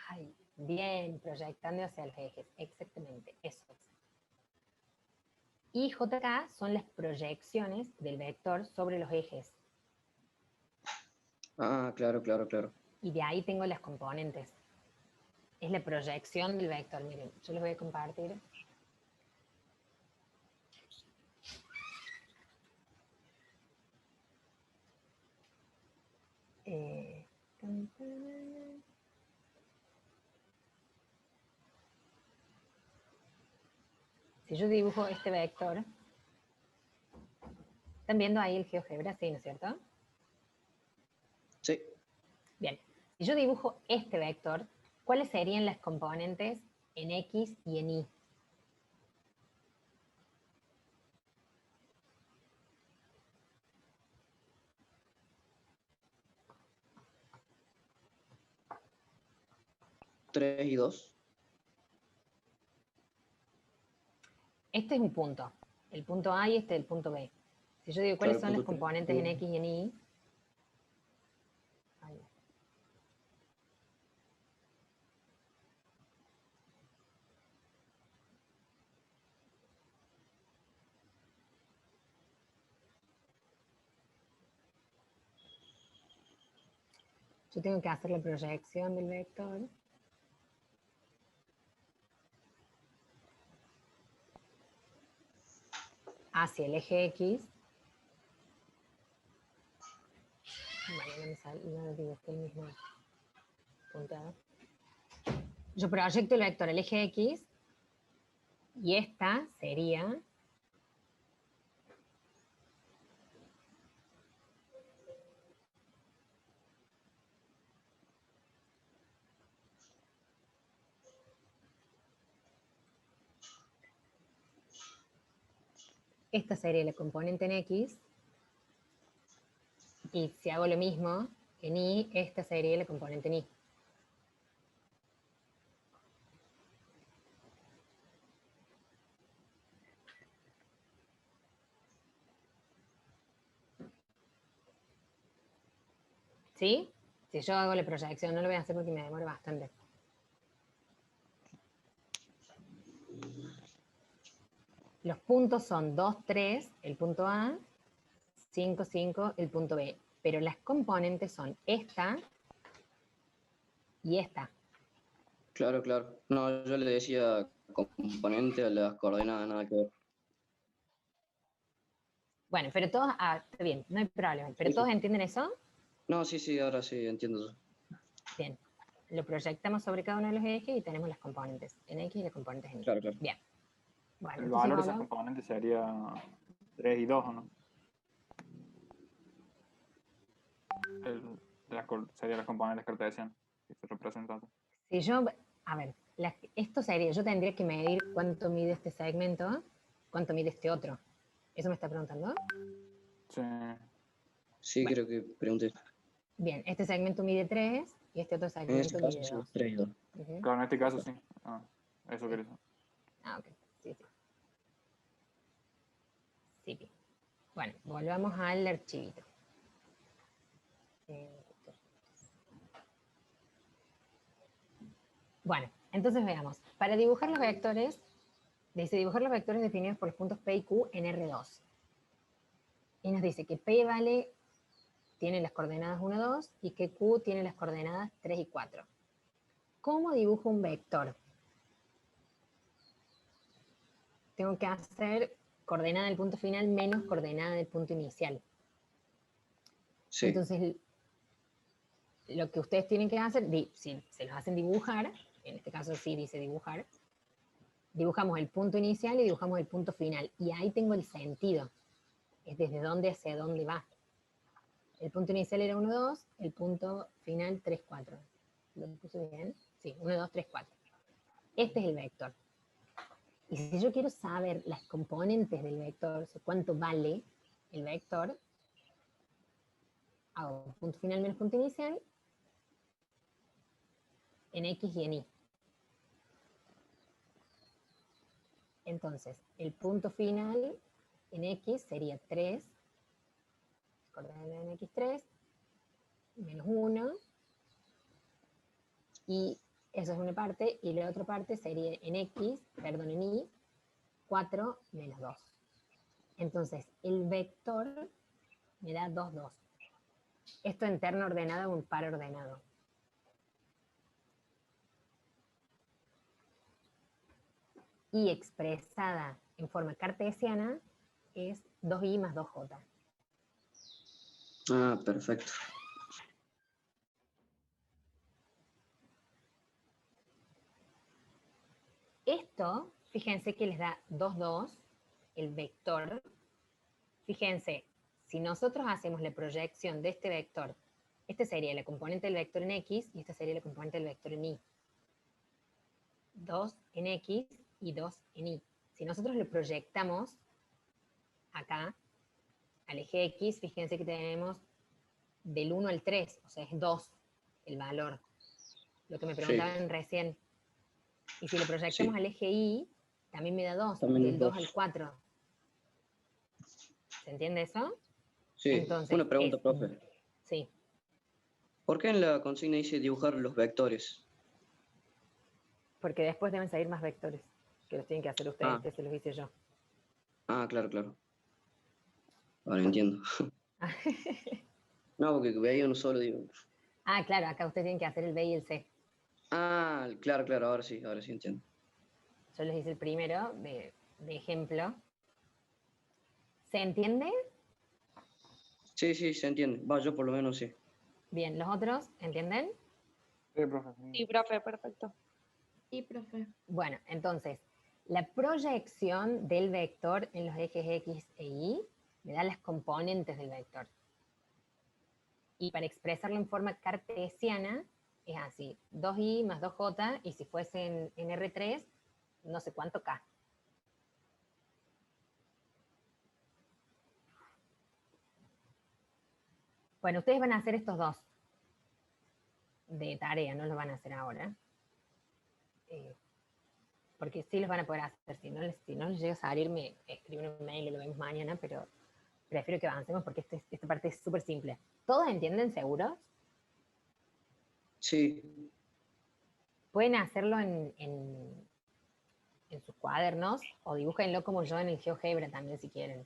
Ay, bien, proyectando hacia los ejes, exactamente, eso es. Y JK son las proyecciones del vector sobre los ejes. Ah, claro. Y de ahí tengo las componentes. Es la proyección del vector. Miren, yo les voy a compartir. Si yo dibujo este vector, ¿están viendo ahí el GeoGebra? Sí, ¿no es cierto? Sí. Bien. Si yo dibujo este vector, ¿cuáles serían las componentes en X y en Y? ¿3 y 2? Este es un punto. El punto A y este es el punto B. Si yo digo cuáles son las componentes en X y en Y. Ahí. Yo tengo que hacer la proyección del vector. Hacia el eje X. Bueno, no digo que el mismo punteado. Yo proyecto el vector al eje X y esta sería esta sería la componente en X, y si hago lo mismo en Y, esta sería la componente en Y. ¿Sí? Si yo hago la proyección, no lo voy a hacer porque me demora bastante. Los puntos son 2, 3, el punto A, 5, 5, el punto B. Pero las componentes son esta y esta. Claro, claro. No, yo le decía componente a las coordenadas, nada que ver. Bueno, pero todos, está bien, no hay problema. ¿Pero Sí, todos sí. entienden eso? No, sí, sí, ahora sí entiendo yo. Bien. Lo proyectamos sobre cada uno de los ejes y tenemos las componentes en X y las componentes en Y. Claro, claro. Bien. Bueno, El entonces valor de esas hablamos- componentes sería 3 y 2, ¿o no? Serían las componentes cartesianas que se representan. Si yo, a ver, esto sería, yo tendría que medir cuánto mide este segmento, cuánto mide este otro. ¿Eso me está preguntando? Sí. Sí, Bueno. creo que pregunté. Bien, este segmento mide 3 y este otro En segmento ese caso mide sí, 2. 3 y 2. Claro, en este caso sí. Eso quería decir. Ok, sí, sí. Sí, bien. Bueno, volvamos al archivito. Bueno, entonces veamos. Para dibujar los vectores, dice dibujar los vectores definidos por los puntos P y Q en R2. Y nos dice que P tiene las coordenadas 1, 2 y que Q tiene las coordenadas 3 y 4. ¿Cómo dibujo un vector? Tengo que hacer coordenada del punto final menos coordenada del punto inicial. Sí. Entonces, lo que ustedes tienen que hacer, si se los hacen dibujar, en este caso sí dice dibujar, dibujamos el punto inicial y dibujamos el punto final. Y ahí tengo el sentido. Es desde dónde hacia dónde va. El punto inicial era 1, 2, el punto final 3, 4. ¿Lo puse bien? Sí, 1, 2, 3, 4. Este es el vector. Y si yo quiero saber las componentes del vector, o sea, cuánto vale el vector, hago punto final menos punto inicial en X y en Y. Entonces, el punto final en X sería 3, coordenada en X3, menos 1, y eso es una parte, y la otra parte sería en Y, 4 menos 2. Entonces, el vector me da 2, 2. Esto en terno ordenado o en par ordenado. Y expresada en forma cartesiana es 2i más 2j. Ah, perfecto. Esto, fíjense que les da 2, 2, el vector. Fíjense, si nosotros hacemos la proyección de este vector, este sería la componente del vector en X y esta sería la componente del vector en Y. 2 en X y 2 en Y. Si nosotros lo proyectamos acá, al eje X, fíjense que tenemos del 1 al 3, o sea, es 2 el valor. Lo que me preguntaban recién. Y si lo proyectamos al eje Y, también me da 2, También del es 2 2. al 4. ¿Se entiende eso? Sí, Entonces, una pregunta, profe. Sí. ¿Por qué en la consigna dice dibujar los vectores? Porque después deben salir más vectores, que los tienen que hacer ustedes, que se los hice yo. Ah, claro, claro. Ahora entiendo. No, porque veía uno solo, digo. Ah, claro, acá ustedes tienen que hacer el B y el C. Ah, claro, claro, ahora sí entiendo. Yo les hice el primero de ejemplo. ¿Se entiende? Sí, sí, se entiende. Va, yo por lo menos sí. Bien, ¿los otros entienden? Sí, profe. Sí, profe, perfecto. Sí, profe. Bueno, entonces, la proyección del vector en los ejes X e Y me da las componentes del vector. Y para expresarlo en forma cartesiana, es así, 2i más 2j, y si fuese en R3, no sé cuánto k. Bueno, ustedes van a hacer estos dos de tarea, no los van a hacer ahora. Porque sí los van a poder hacer. Si no les llega a salir, me escriben un mail y lo vemos mañana, pero prefiero que avancemos porque esta parte es súper simple. ¿Todos entienden seguros? Sí. Pueden hacerlo en sus cuadernos o dibújenlo como yo en el GeoGebra también si quieren.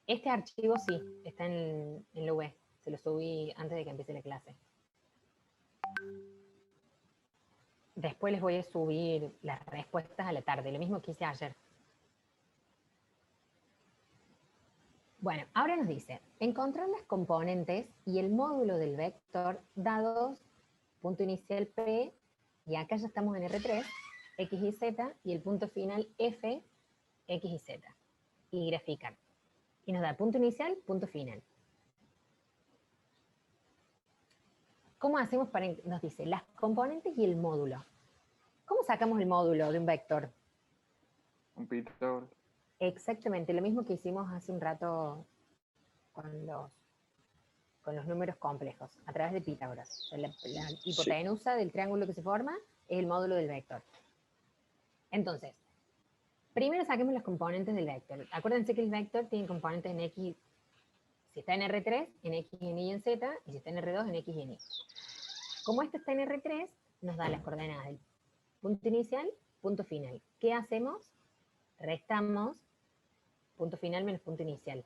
Este archivo sí, está en la web. Se lo subí antes de que empiece la clase. Después les voy a subir las respuestas a la tarde, lo mismo que hice ayer. Bueno, ahora nos dice, encontrar las componentes y el módulo del vector dados, punto inicial P, y acá ya estamos en R3, X y Z, y el punto final F, X y Z. Y graficar. Y nos da punto inicial, punto final. ¿Cómo hacemos para, nos dice, las componentes y el módulo? ¿Cómo sacamos el módulo de un vector? Un Pitágoras. Exactamente, lo mismo que hicimos hace un rato con los números complejos, a través de Pitágoras. La hipotenusa del triángulo que se forma es el módulo del vector. Entonces, primero saquemos las componentes del vector. Acuérdense que el vector tiene componentes en X, si está en R3, en X, en Y y en Z, y si está en R2, en X y en Y. Como este está en R3, nos da las coordenadas del punto inicial, punto final. ¿Qué hacemos? Restamos punto final menos punto inicial.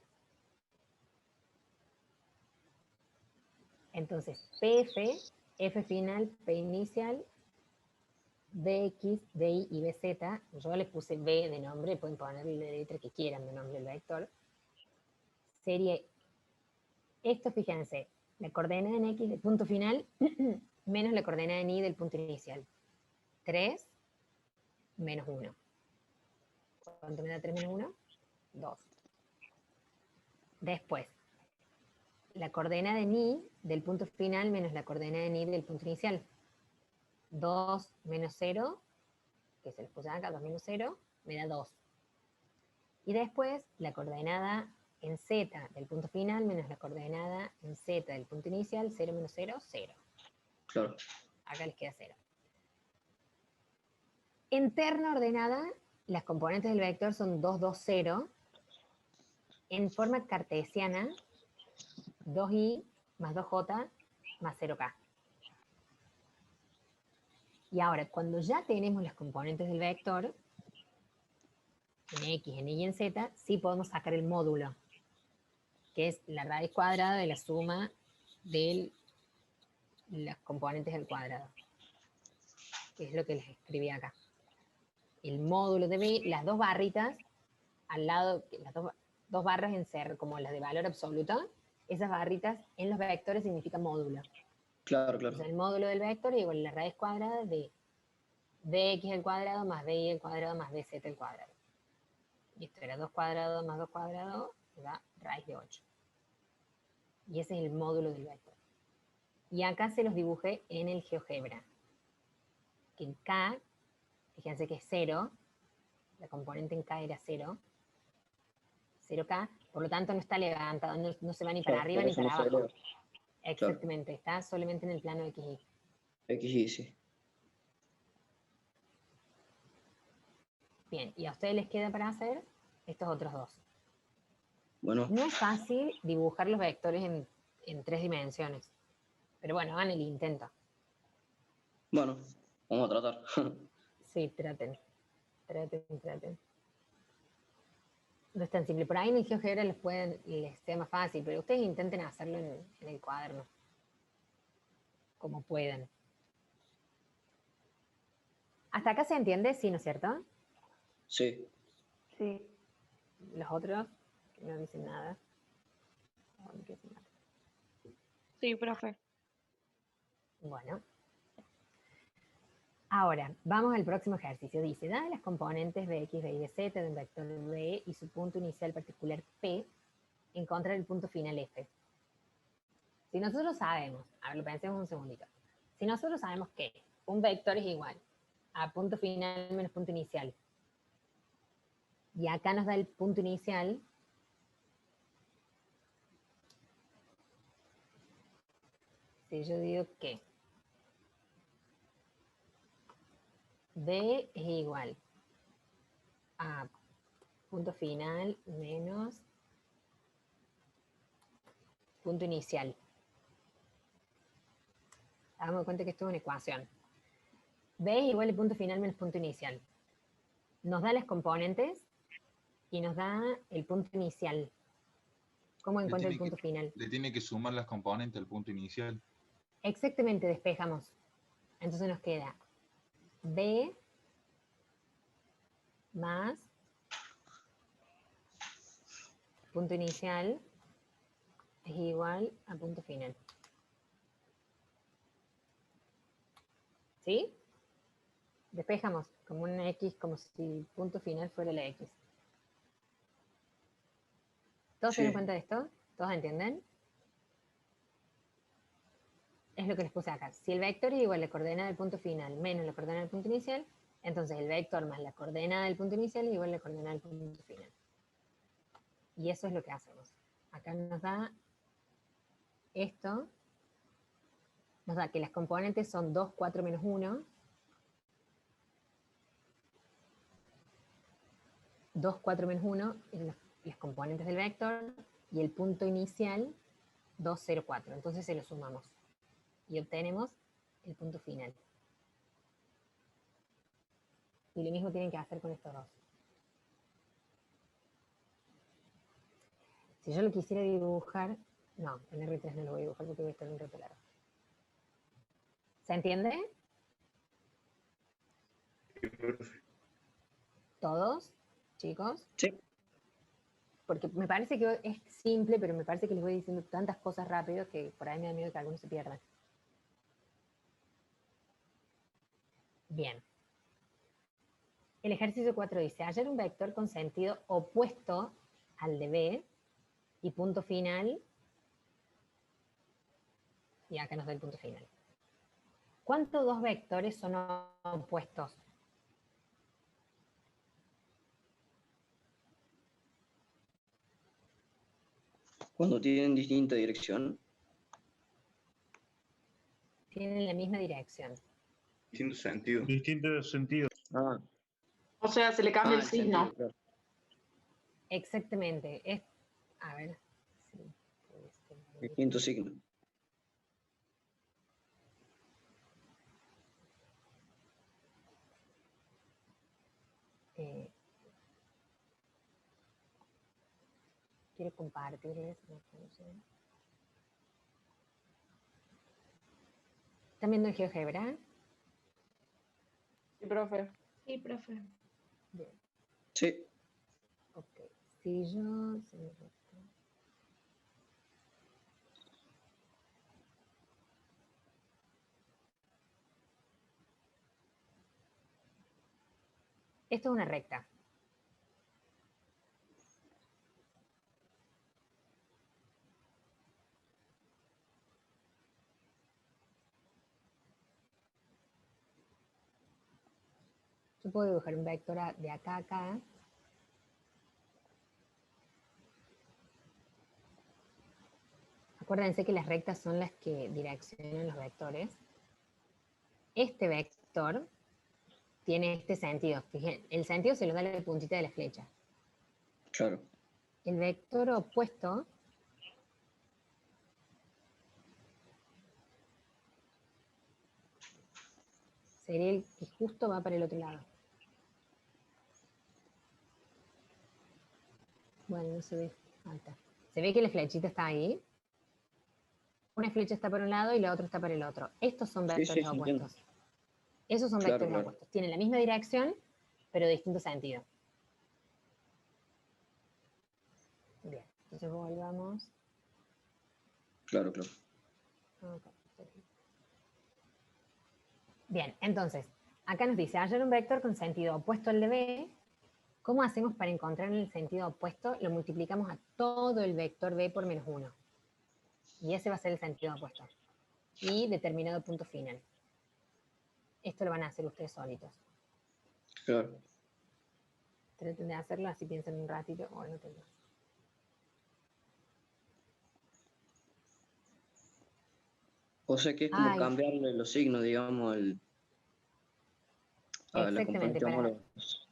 Entonces, PF, F final, P inicial, BX, BY y BZ, yo les puse B de nombre, pueden ponerle la letra que quieran de nombre del vector, sería esto, fíjense, la coordenada en X del punto final menos la coordenada en Y del punto inicial. 3 menos 1. ¿Cuánto me da 3 menos 1? 2. Después, la coordenada en Y del punto final menos la coordenada en Y del punto inicial. 2 menos 0, que se les puse acá, 2 menos 0, me da 2. Y después, la coordenada en Z del punto final menos la coordenada en Z del punto inicial, 0 menos 0, 0. Claro. Acá les queda 0. En terna ordenada, las componentes del vector son 2, 2, 0. En forma cartesiana, 2i más 2j más 0k. Y ahora, cuando ya tenemos las componentes del vector, en X, en Y y en Z, sí podemos sacar el módulo, que es la raíz cuadrada de la suma de las componentes del cuadrado, que es lo que les escribí acá. El módulo de B, las dos barritas, al lado, las dos barras en ser como las de valor absoluto, esas barritas en los vectores significan módulo. Claro, claro. Entonces el módulo del vector es igual a la raíz cuadrada de bx al cuadrado más by al cuadrado más bz al cuadrado. Y esto era 2 cuadrados más 2 cuadrados, da raíz de 8. Y ese es el módulo del vector. Y acá se los dibujé en el GeoGebra. Que en K, fíjense que es 0, la componente en K era 0, 0K, por lo tanto no está levantado, no se va ni para arriba ni para abajo. Exactamente, está solamente en el plano XY. XY, sí. Bien, y a ustedes les queda para hacer estos otros dos. Bueno. No es fácil dibujar los vectores en 3 dimensiones, pero bueno, hagan el intento. Bueno, vamos a tratar. Sí, traten. No es tan simple. Por ahí en el GeoGebra les sea más fácil, pero ustedes intenten hacerlo en el cuaderno. Como puedan. ¿Hasta acá se entiende? Sí, ¿no es cierto? Sí. Sí. Los otros que no dicen nada. Sí, profe. Bueno. Ahora, vamos al próximo ejercicio. Dice, dadas las componentes de x, de y, de z de un vector B y su punto inicial particular P, encontrar el punto final F. Si nosotros sabemos, a ver, lo pensemos un segundito. Si nosotros sabemos que un vector es igual a punto final menos punto inicial, y acá nos da el punto inicial, si yo digo que B es igual a punto final menos punto inicial. Hagamos cuenta que esto es una ecuación. B es igual a punto final menos punto inicial. Nos da las componentes y nos da el punto inicial. ¿Cómo encuentra el punto final? Le tiene que sumar las componentes al punto inicial. Exactamente, despejamos. Entonces nos queda B más punto inicial es igual a punto final. ¿Sí? Despejamos como una X, como si el punto final fuera la X. ¿Todos se dan cuenta de esto? ¿Todos entienden? Es lo que les puse acá. Si el vector es igual a la coordenada del punto final menos la coordenada del punto inicial, entonces el vector más la coordenada del punto inicial es igual a la coordenada del punto final. Y eso es lo que hacemos. Acá nos da esto. Nos da que las componentes son 2, 4, menos 1. 2, 4, menos 1 es las componentes del vector. Y el punto inicial, 2, 0, 4. Entonces se lo sumamos. Y obtenemos el punto final. Y lo mismo tienen que hacer con estos dos. Si yo lo quisiera dibujar, no, en R3 no lo voy a dibujar porque voy a estar un rato largo. ¿Se entiende? ¿Todos, chicos? Sí. Porque me parece que es simple, pero me parece que les voy diciendo tantas cosas rápido que por ahí me da miedo que algunos se pierdan. Bien. El ejercicio 4 dice, hallar un vector con sentido opuesto al de B y punto final, y acá nos da el punto final. ¿Cuántos dos vectores son opuestos? Cuando tienen distinta dirección. Tienen la misma dirección. Distinto sentido. Distinto sentido. Ah. O sea, se le cambia el signo. Sentido, claro. Exactamente. Es, a ver. Sí, Distinto signo. Quiero compartirles una función. ¿Están viendo el GeoGebra? Sí, profe. Sí, profe. Bien. Sí. Ok. Si yo... Esto es una recta. Yo puedo dibujar un vector de acá a acá. Acuérdense que las rectas son las que direccionan los vectores. Este vector tiene este sentido. Fíjense, el sentido se lo da la puntita de la flecha. Claro. El vector opuesto sería el que justo va para el otro lado. Bueno, no se ve. Falta. Se ve que la flechita está ahí. Una flecha está por un lado y la otra está por el otro. Estos son vectores opuestos. Esos son vectores opuestos. Tienen la misma dirección, pero de distinto sentido. Bien, entonces volvamos. Claro, claro. Okay. Bien, entonces, acá nos dice, hallar un vector con sentido opuesto al de B. ¿Cómo hacemos para encontrar el sentido opuesto? Lo multiplicamos a todo el vector B por menos 1. Y ese va a ser el sentido opuesto. Y determinado punto final. Esto lo van a hacer ustedes solitos. Claro. Traten de hacerlo, así piensen un ratito. Oh, no tengo. O sea que es como Ay, cambiarle los signos, digamos, a la exactamente, componente para, homólogos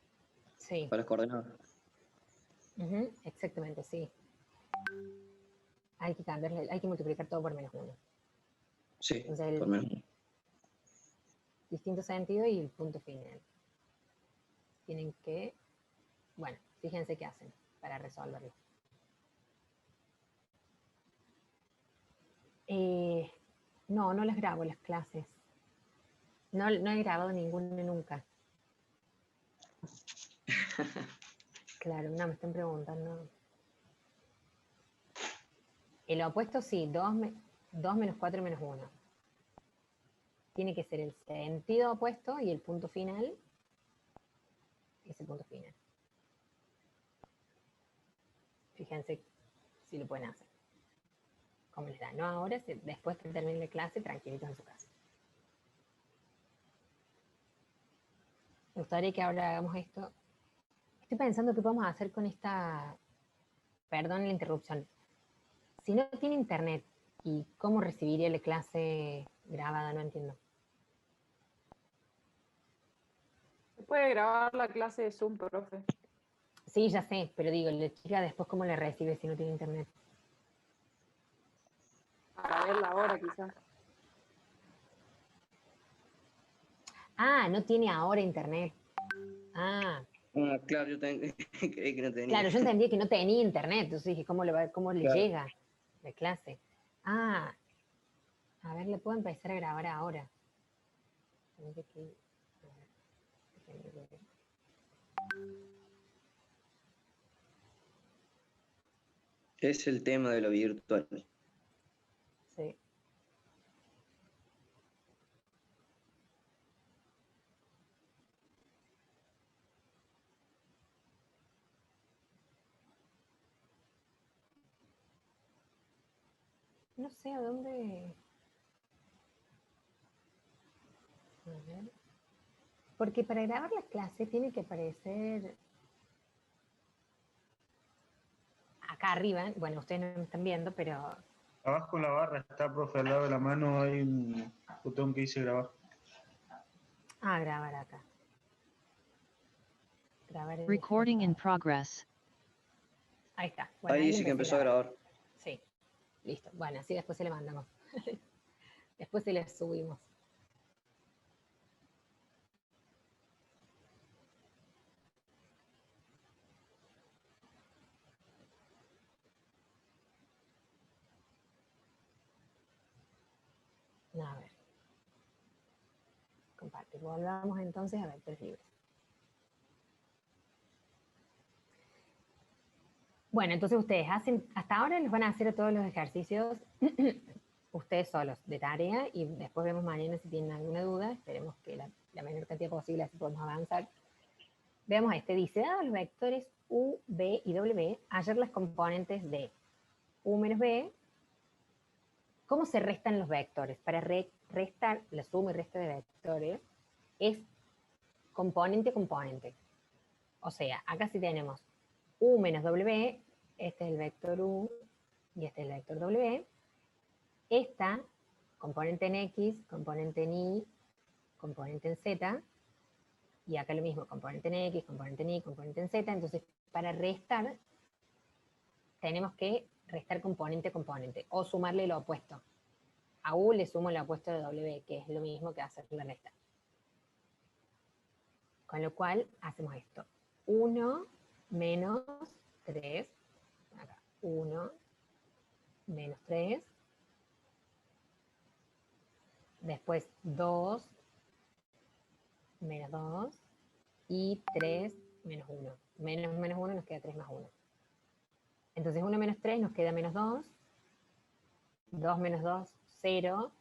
sí, para las coordenadas. exactamente, sí. Hay que cambiarle, hay que multiplicar todo por -1. Sí, Entonces, por menos. distinto sentido y el punto final. Tienen que, bueno, fíjense qué hacen para resolverlo. No las grabo las clases. No he grabado ninguna nunca. Claro, no, me están preguntando. El opuesto sí, 2 menos 4 menos 1. Tiene que ser el sentido opuesto y el punto final es el punto final. Fíjense si lo pueden hacer. ¿Cómo les da? No ahora, después que termine la clase, tranquilitos en su casa. Me gustaría que ahora hagamos esto. Estoy pensando qué podemos hacer con esta... Perdón la interrupción. Si no tiene internet, ¿y cómo recibiría la clase grabada? No entiendo. Se puede grabar la clase de Zoom, profe. Sí, ya sé, pero digo, la chica después cómo la recibe si no tiene internet. Para verla ahora, quizás. Ah, no tiene ahora internet. Ah, Claro, yo creí que no tenía. claro, yo entendí que no tenía internet, entonces dije, ¿cómo le Claro. llega la clase? Ah, a ver, le puedo empezar a grabar ahora. Tendré que... a ver, déjenme ver. Es el tema de lo virtual. Sí. No sé a dónde... A ver. Porque para grabar la clase tiene que aparecer acá arriba. Bueno, ustedes no me están viendo, pero... Abajo en la barra está, profe, al lado de la mano hay un botón que dice grabar. Ah, grabar acá. Grabar en Recording in progress. Ahí está. Bueno, Ahí ahí dice que empecé empezó a grabar. Sí, listo. Bueno, así después se le mandamos. Después se le subimos. A ver. Compartir. Volvamos entonces a vectores libres. Bueno, entonces ustedes hacen, hasta ahora les van a hacer todos los ejercicios ustedes solos, de tarea, y después vemos mañana si tienen alguna duda. Esperemos que la menor cantidad posible, así podemos avanzar. Veamos este, dice, dado los vectores U, B y W, hallar las componentes de U menos B. ¿Cómo se restan los vectores? Para restar, la suma y resta de vectores es componente a componente. O sea, acá sí tenemos U menos W, este es el vector U y este es el vector W. Esta, componente en X, componente en Y, componente en Z, y acá lo mismo, componente en X, componente en Y, componente en Z. Entonces, para restar, tenemos que restar componente a componente, o sumarle lo opuesto. A U le sumo lo opuesto de W, que es lo mismo que hacer la resta. Con lo cual, hacemos esto. 1 menos 3, acá, 1 menos 3, después 2 menos 2 y 3 menos 1. Menos 1 nos queda 3 más 1. Entonces 1 menos 3 nos queda menos 2, 2 menos 2, 0,